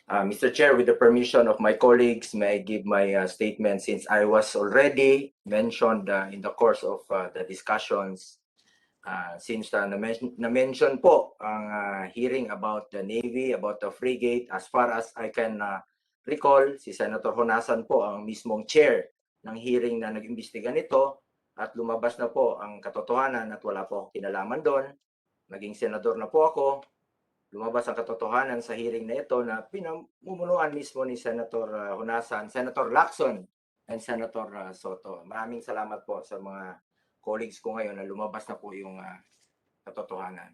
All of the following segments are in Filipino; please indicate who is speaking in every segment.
Speaker 1: Mr. Chair, with the permission of my colleagues, may I give my statement since I was already mentioned in the course of the discussions. Since na-mention po ang hearing about the Navy, about the frigate, as far as I can recall, si Senator Honasan po ang mismong chair ng hearing na nag-imbestiga nito at lumabas na po ang katotohanan at wala po akong kinalaman doon. Naging senador na po ako. Lumabas ang katotohanan sa hearing na ito na pinamumunuan mismo ni Senator Honasan, Senator Lacson, and Senator Soto. Maraming salamat po sa mga colleagues ko ngayon na lumabas na po yung katotohanan.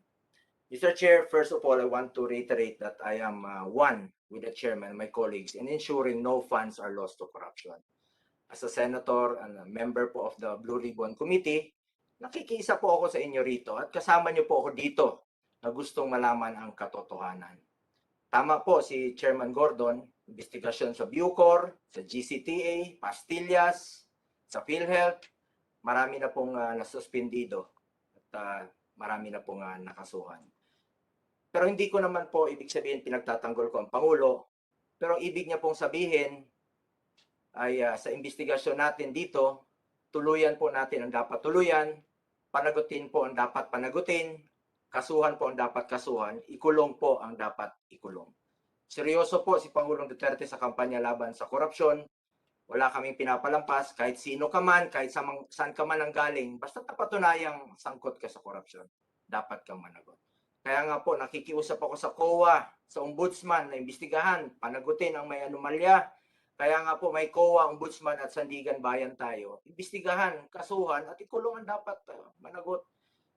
Speaker 1: Mr. Chair, first of all, I want to reiterate that I am one with the chairman and my colleagues in ensuring no funds are lost to corruption. As a senator and a member po of the Blue Ribbon Committee, nakikiisa po ako sa inyo rito at kasama niyo po ako dito na gustong malaman ang katotohanan. Tama po si Chairman Gordon, investigasyon sa Bucor, sa GCTA, Pastillas, sa PhilHealth, marami na pong nasuspendido at marami na pong nakasuhan. Pero hindi ko naman po ibig sabihin pinagtatanggol ko ang Pangulo, pero ibig niya pong sabihin ay sa investigasyon natin dito, tuluyan po natin ang dapat tuluyan, panagutin po ang dapat panagutin, kasuhan po ang dapat kasuhan, ikulong po ang dapat ikulong. Seryoso po si Pangulong Duterte sa kampanya laban sa korupsyon. Wala kaming pinapalampas, kahit sino ka man, kahit saan ka man ang galing, basta napatunayang sangkot ka sa korupsyon, dapat kang managot. Kaya nga po, nakikiusap ako sa COA, sa Ombudsman na imbestigahan, panagutin ang may anomalya. Kaya nga po may COA, Ombudsman at Sandigan Bayan tayo. Imbestigahan, kasuhan at ikulong ang dapat managot.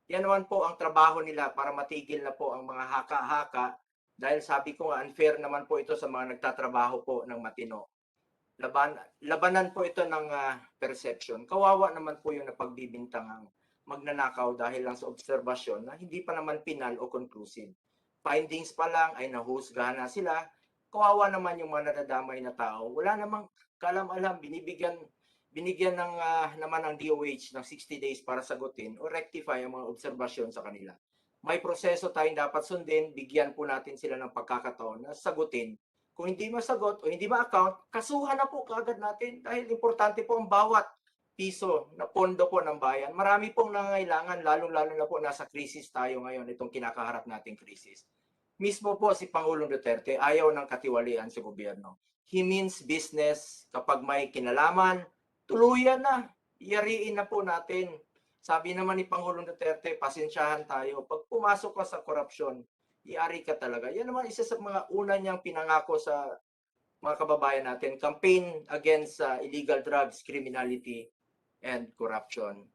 Speaker 1: Yan naman po ang trabaho nila para matigil na po ang mga haka-haka dahil sabi ko nga unfair naman po ito sa mga nagtatrabaho po ng matino. Labanan po ito ng perception. Kawawa naman po yung napagbibintangang magnanakaw dahil lang sa obserbasyon na hindi pa naman pinal o conclusive. Findings pa lang ay nahusgahan na sila. Kawawa naman yung mga nadadamay na tao. Wala namang kalam-alam, binigyan ng naman ng DOH ng 60 days para sagutin o rectify ang mga obserbasyon sa kanila. May proseso tayong dapat sundin, bigyan po natin sila ng pagkakataon na sagutin. Kung hindi masagot o hindi ma-account, kasuhan na po kaagad natin dahil importante po ang bawat piso na pondo po ng bayan. Marami pong nangangailangan, lalong-lalo na po nasa krisis tayo ngayon, itong kinakaharap nating krisis. Mismo po si Pangulong Duterte ayaw ng katiwalian sa gobyerno. He means business kapag may kinalaman, tuluyan na, iyariin na po natin. Sabi naman ni Pangulong Duterte, pasensyahan tayo. Pag pumasok ka sa korupsyon, iari ka talaga. Yan naman isa sa mga una niyang pinangako sa mga kababayan natin, campaign against illegal drugs, criminality, and corruption.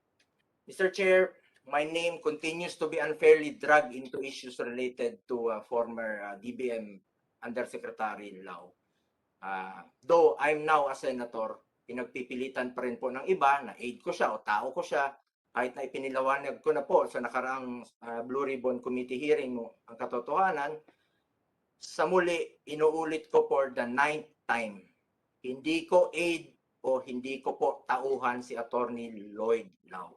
Speaker 1: Mr. Chair, my name continues to be unfairly dragged into issues related to former DBM Undersecretary Lau. Though I'm now a senator, pinagpipilitan pa rin po ng iba na aide ko siya o tao ko siya, kahit na ipinilawanag ko na po sa nakaraang Blue Ribbon Committee hearing mo ang katotohanan, sa muli, inuulit ko for the 9th time. Hindi ko aide o hindi ko po tauhan si Attorney Lloyd Lau.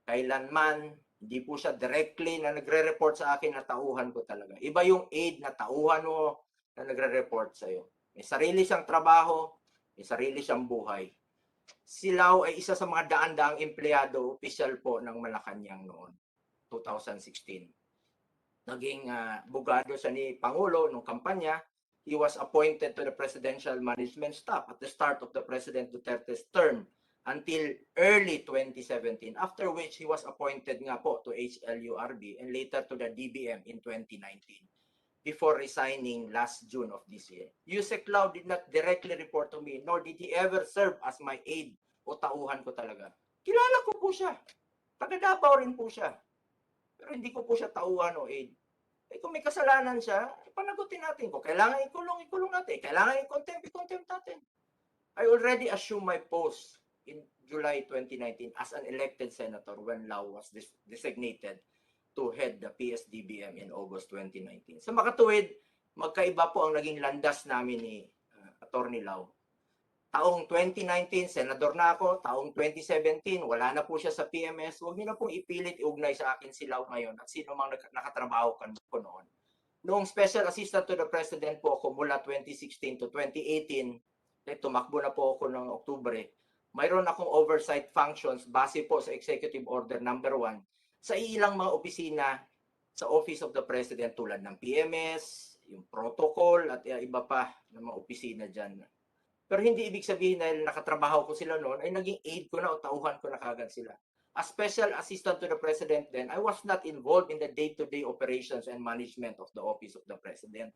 Speaker 1: Kailanman, hindi po siya directly na nagre-report sa akin na tauhan ko talaga. Iba yung aide na tauhan mo na nagre-report sa'yo. May sarili siyang trabaho, may sarili siyang buhay. Si Lau ay isa sa mga daan-daang empleyado, opisyal po ng Malacanang noon, 2016. Naging bugado siya ni Pangulo nung kampanya. He was appointed to the Presidential Management Staff at the start of the President Duterte's term until early 2017, after which he was appointed nga po to HLURB and later to the DBM in 2019. Before resigning last June of this year. Yusek Lau did not directly report to me, nor did he ever serve as my aide o tauhan ko talaga. Kilala ko po siya. Taga Davao rin po siya. Pero hindi ko po siya tauhan o aide. Eh kung may kasalanan siya, panagutin natin. Kung kailangan ikulong natin. Kailangan i-contempt natin. I already assumed my post in July 2019 as an elected senator when Lau was designated to head the PSDBM in August 2019. Sa makatuwid, magkaiba po ang naging landas namin ni Attorney Lau. Taong 2019, senador na ako. Taong 2017, wala na po siya sa PMS. Huwag niyo na pong ipilit iugnay sa akin si Lau ngayon at sino mang nakatrabaho ko noon. Noong Special Assistant to the President po ako mula 2016 to 2018, tumakbo na po ako ng Oktubre, mayroon akong oversight functions base po sa Executive Order number 1 sa ilang mga opisina sa Office of the President tulad ng PMS, yung protocol at iba pa ng mga opisina dyan. Pero hindi ibig sabihin dahil nakatrabaho ko sila noon ay naging aide ko na o tauhan ko na kagad sila. As Special Assistant to the President then, I was not involved in the day-to-day operations and management of the Office of the President.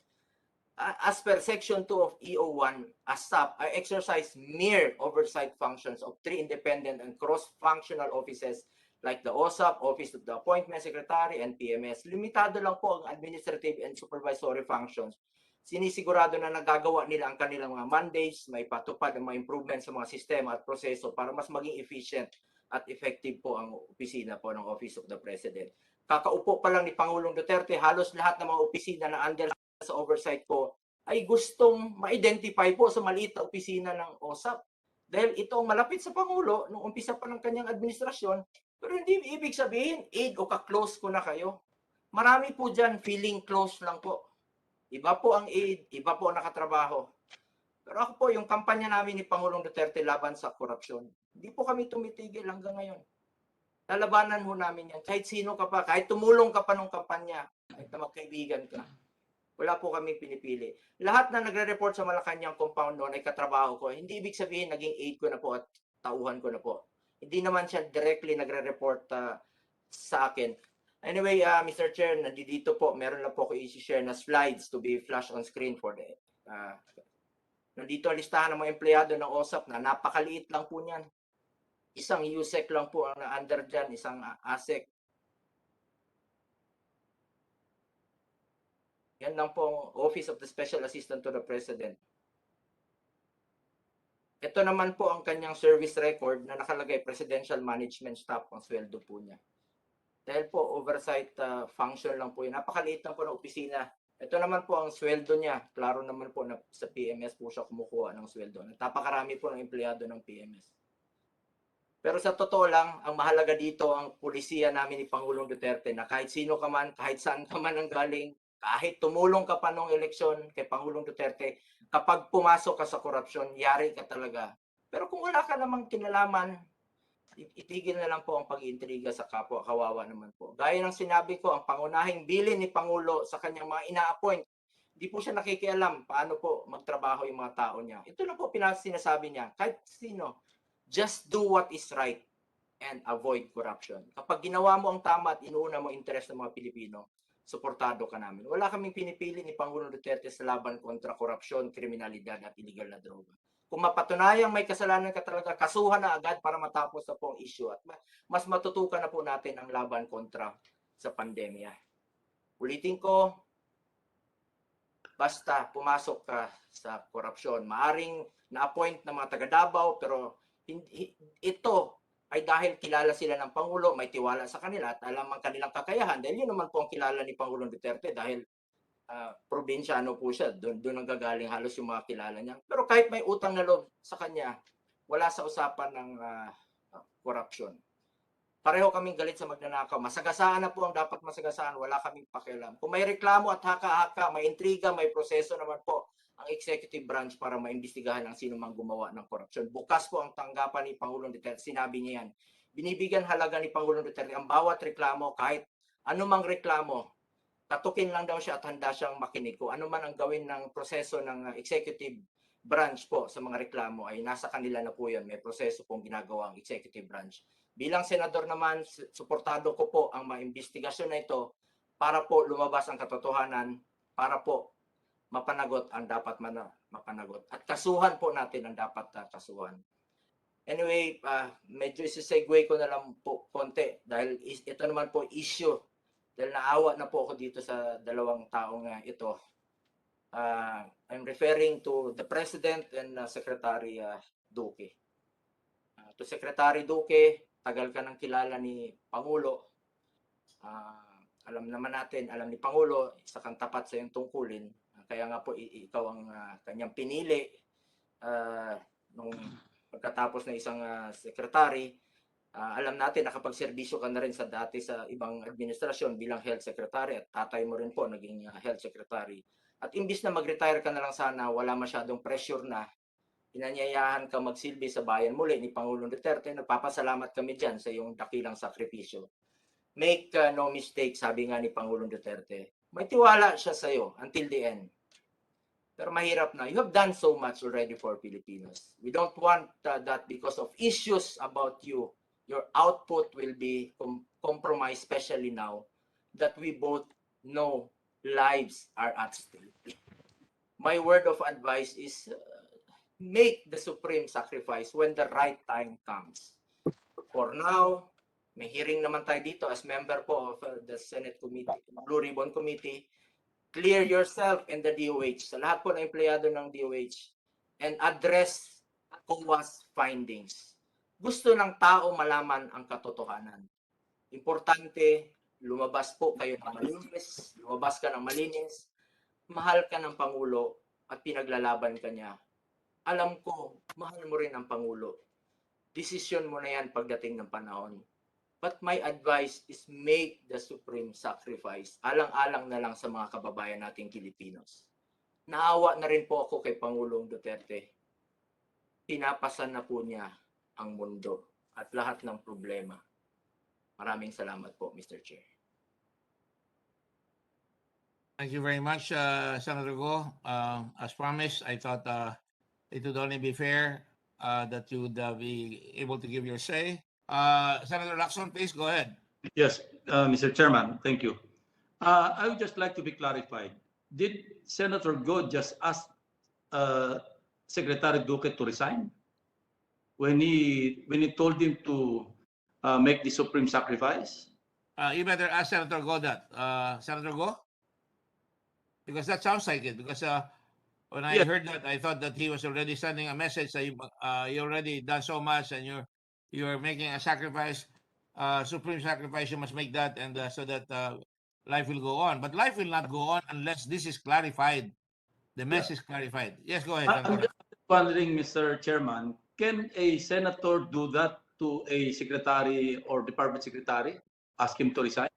Speaker 1: As per Section 2 of EO1, as staff, I exercise mere oversight functions of 3 independent and cross-functional offices like the OSAP, Office of the Appointment Secretary, and PMS. Limitado lang po ang administrative and supervisory functions. Sinisigurado na nagagawa nila ang kanilang mga mandates, may patupad ang mga improvements sa mga sistema at proseso para mas maging efficient at effective po ang opisina po ng Office of the President. Kakaupo pa lang ni Pangulong Duterte, halos lahat ng mga opisina na under sa oversight ko ay gustong ma-identify po sa maliit na opisina ng OSAP. Dahil ito ang malapit sa Pangulo nung umpisa pa ng kanyang administrasyon, pero hindi ibig sabihin aid o ka-close ko na kayo. Marami po dyan feeling close lang po. Iba po ang aid, iba po ang nakatrabaho. Pero ako po, yung kampanya namin ni Pangulong Duterte laban sa korupsyon, hindi po kami tumitigil hanggang ngayon. Lalabanan ho namin yan. Kahit sino ka pa, kahit tumulong ka pa nung kampanya, kahit na magkaibigan ka, wala po kami pinipili. Lahat na nagre-report sa Malacanang compound noon ay katrabaho ko. Hindi ibig sabihin naging aide ko na po at tauhan ko na po. Hindi naman siya directly nagre-report sa akin. Anyway, Mr. Chair, nandito po, meron lang po ako i-share na slides to be flashed on screen for the nandito ang listahan ng mga empleyado ng OSAP na napakaliit lang po niyan. Isang USEC lang po ang under dyan, isang ASEC. Yan lang po ang Office of the Special Assistant to the President. Ito naman po ang kanyang service record na nakalagay Presidential Management Staff ang sweldo po niya. Dahil po oversight function lang po yun. Napakaliit lang po ng opisina. Ito naman po ang sweldo niya. Klaro naman po na sa PMS po siya kumukuha ng sweldo. Napakarami po ng empleyado ng PMS. Pero sa totoo lang, ang mahalaga dito ang pulisiya namin ni Pangulong Duterte na kahit sino ka man, kahit saan ka man ang galing, kahit tumulong ka pa nung eleksyon kay Pangulong Duterte, kapag pumasok ka sa korupsyon, yari ka talaga. Pero kung wala ka namang kinalaman, itigil na lang po ang pag-iintriga sa kapwa, kawawa naman po. Gaya ng sinabi ko, ang pangunahing bilin ni Pangulo sa kanyang mga ina-appoint, hindi po siya nakikialam paano po magtrabaho yung mga tao niya. Ito na po sinasabi niya, kahit sino, just do what is right and avoid corruption. Kapag ginawa mo ang tama at inuuna mo interest ng mga Pilipino, suportado ka namin. Wala kaming pinipili ni Pangulong Duterte sa laban kontra korupsyon, kriminalidad at illegal na droga. Kung mapatunayang may kasalanan ka talaga, kasuhan na agad para matapos na po ang issue at mas matutukan na po natin ang laban kontra sa pandemya. Ulitin ko, basta pumasok ka sa korupsyon. Maaring na-appoint ng mga taga Davao, pero ito ay dahil kilala sila ng Pangulo, may tiwala sa kanila at alam ang kanilang kakayahan. Dahil yun naman po ang kilala ni Pangulong Duterte dahil probinsyano po siya, doon ang gagaling halos yung mga kilala niya. Pero kahit may utang na loob sa kanya, wala sa usapan ng korupsyon. Pareho kaming galit sa magnanakaw. Masagasaan na po ang dapat masagasaan, wala kaming pakialam. Kung may reklamo at haka-haka, may intriga, may proseso naman po ang executive branch para maimbestigahan ang sino mang gumawa ng korupsyon. Bukas po ang tanggapan ni Pangulong Duterte, sinabi niya yan. Binibigyan halaga ni Pangulong Duterte ang bawat reklamo, kahit anumang reklamo, tatukin lang daw siya at handa siyang makinig. Kung ano man ang gawin ng proseso ng executive branch po sa mga reklamo ay nasa kanila na po yan. May proseso pong ginagawa ang executive branch. Bilang senador naman, suportado ko po ang maimbestigasyon na ito para po lumabas ang katotohanan, para po mapanagot ang dapat mapanagot. At kasuhan po natin ang dapat kasuhan. Anyway, medyo isi-segue ko na lang po konti dahil ito naman po issue. Dahil naawa na po ako dito sa dalawang taong ito. I'm referring to the President and Secretary Duque. To Secretary Duque, tagal ka nang kilala ni Pangulo. Alam naman natin, alam ni Pangulo, isa kang tapat sa iyong tungkulin. Kaya nga po, ikaw ang kanyang pinili nung pagkatapos na isang secretary. Alam natin nakapagserbisyo ka na rin sa dati sa ibang administrasyon bilang health secretary at tatay mo rin po naging health secretary. At imbis na mag-retire ka na lang sana, wala masyadong pressure na, inanyayahan ka magsilbi sa bayan muli ni Pangulong Duterte. Nagpapasalamat kami dyan sa iyong dakilang sakripisyo. Make no mistake, sabi nga ni Pangulong Duterte, may tiwala siya sa iyo until the end. Pero mahirap na. You have done so much already for Filipinos. We don't want that because of issues about you, your output will be compromised, especially now that we both know lives are at stake. My word of advice is make the supreme sacrifice when the right time comes. For now, may hearing naman tayo dito as member po of the Senate Committee, Blue Ribbon Committee. Clear yourself and the DOH, sa lahat po ng empleyado ng DOH, and address COA's findings. Gusto ng tao malaman ang katotohanan. Importante, lumabas po kayo ng malinis, lumabas ka ng malinis, mahal ka ng Pangulo at pinaglalaban ka niya. Alam ko, mahal mo rin ang Pangulo. Desisyon mo na yan pagdating ng panahon. But my advice is make the supreme sacrifice. Alang-alang na lang sa mga kababayan nating Pilipinos. Naawa na rin po ako kay Pangulong Duterte. Pinapasan na po niya ang mundo at lahat ng problema. Maraming salamat po, Mr. Chair.
Speaker 2: Thank you very much, Senator Go. As promised, I thought it would only be fair that you would be able to give your say. Senator Lacson, please go ahead.
Speaker 3: Yes, Mr. Chairman, thank you. I would just like to be clarified. Did Senator Go just ask Secretary Duque to resign when he told him to make the supreme sacrifice?
Speaker 2: You better ask Senator Go that. Senator Go? Because that sounds like it. Because when I heard that, I thought that he was already sending a message that you already done so much and you're making a sacrifice, supreme sacrifice. You must make that, and so that life will go on. But life will not go on unless this is clarified. The mess is clarified. Yes, go ahead.
Speaker 3: I'm just wondering, Mr. Chairman, can a senator do that to a secretary or department secretary? Ask him to resign?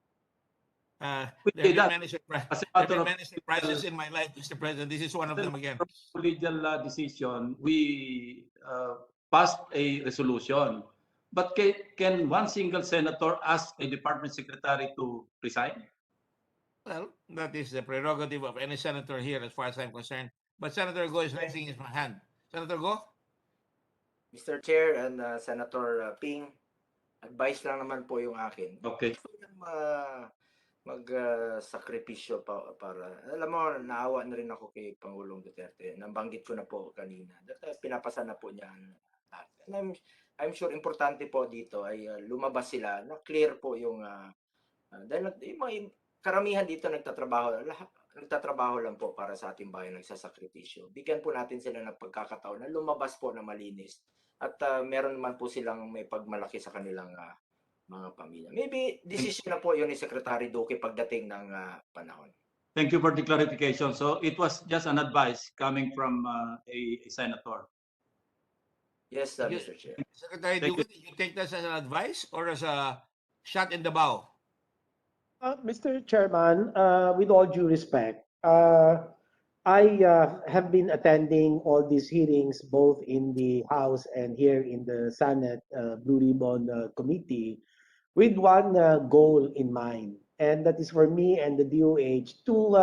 Speaker 2: There have been many surprises in my life, Mr. President. This is one of them again.
Speaker 3: Collegial decision, we passed a resolution. But can one single senator ask a department secretary to resign?
Speaker 2: Well, that is the prerogative of any senator here as far as I'm concerned. But Senator Go is raising his hand. Senator Go?
Speaker 1: Mr. Chair and Senator Ping, advice lang naman po yung akin.
Speaker 3: Okay.
Speaker 1: Mag-sakripisyo para, alam mo, naawa na rin ako kay Pangulong Duterte. Nabanggit ko na po kanina. Pinapasa na po niya. I'm sure importante po dito ay lumabas sila, na clear po yung, dahil yung karamihan dito nagtatrabaho lang po para sa ating bayan, nagsasakripisyo. Bigyan po natin sila ng pagkakataon na lumabas po na malinis. At meron naman po silang may pagmalaki sa kanilang mga pamilya. Maybe decision na po yun ni Secretary Duque pagdating ng panahon.
Speaker 3: Thank you for the clarification. So it was just an advice coming from a senator.
Speaker 1: Yes, Mr. Chair.
Speaker 2: Secretary Duque, did you take this as an advice or as a shot in the bow?
Speaker 4: Mr. Chairman, with all due respect, I have been attending all these hearings both in the House and here in the Senate Blue Ribbon Committee with one goal in mind, and that is for me and the DOH to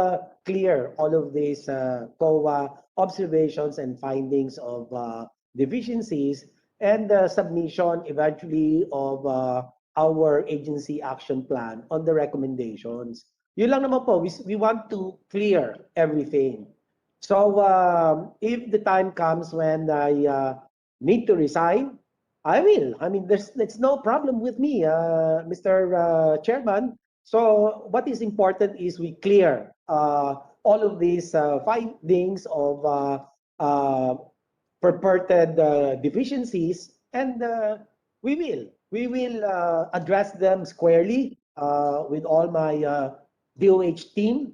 Speaker 4: clear all of these COA observations and findings of deficiencies and the submission eventually of our agency action plan on the recommendations. Yun lang naman po, we want to clear everything. So if the time comes when I need to resign, I will. I mean, there's no problem with me, Mr. Chairman. So what is important is we clear all of these findings of purported deficiencies, and we will address them squarely with all my DOH team.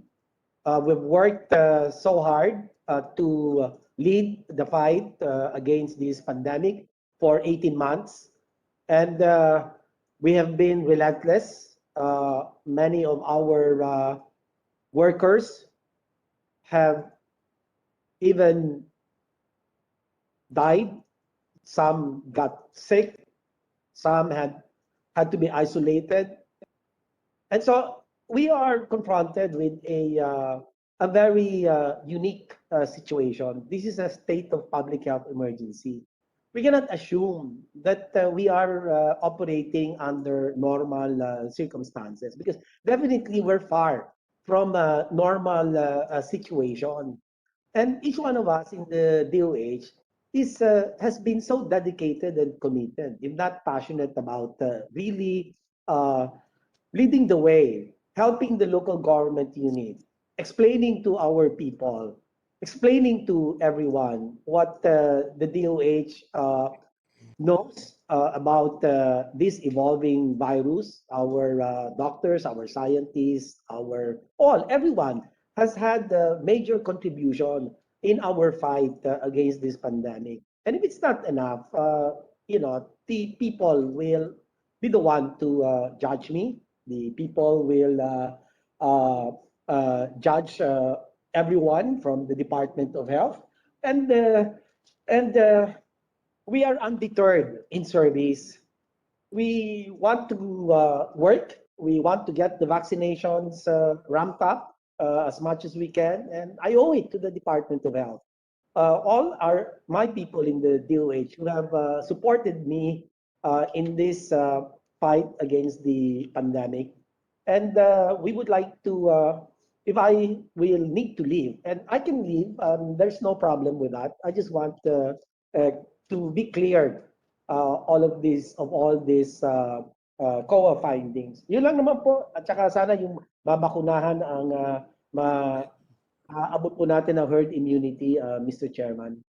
Speaker 4: We've worked so hard to lead the fight against this pandemic for 18 months. And we have been relentless. Many of our workers have even died. Some got sick. Some had to be isolated. And so we are confronted with a very unique situation. This is a state of public health emergency. We cannot assume that we are operating under normal circumstances, because definitely we're far from a normal situation. And each one of us in the DOH has been so dedicated and committed, if not passionate about really uh, leading the way, helping the local government unit, explaining to our people, explaining to everyone what the DOH knows about this evolving virus. Our doctors, our scientists, everyone has had a major contribution in our fight against this pandemic. And if it's not enough, the people will be the one to judge me. The people will judge everyone from the Department of Health, and we are undeterred in service. We want to work. We want to get the vaccinations ramped up as much as we can, and I owe it to the Department of Health. All are my people in the DOH who have supported me in this fight against the pandemic. And we would like to, if I will need to leave, and I can leave, there's no problem with that. I just want to be cleared all of these COA findings. Yun lang naman po. At saka sana yung mabakunahan ang aabot po natin ang herd immunity, Mr. Chairman.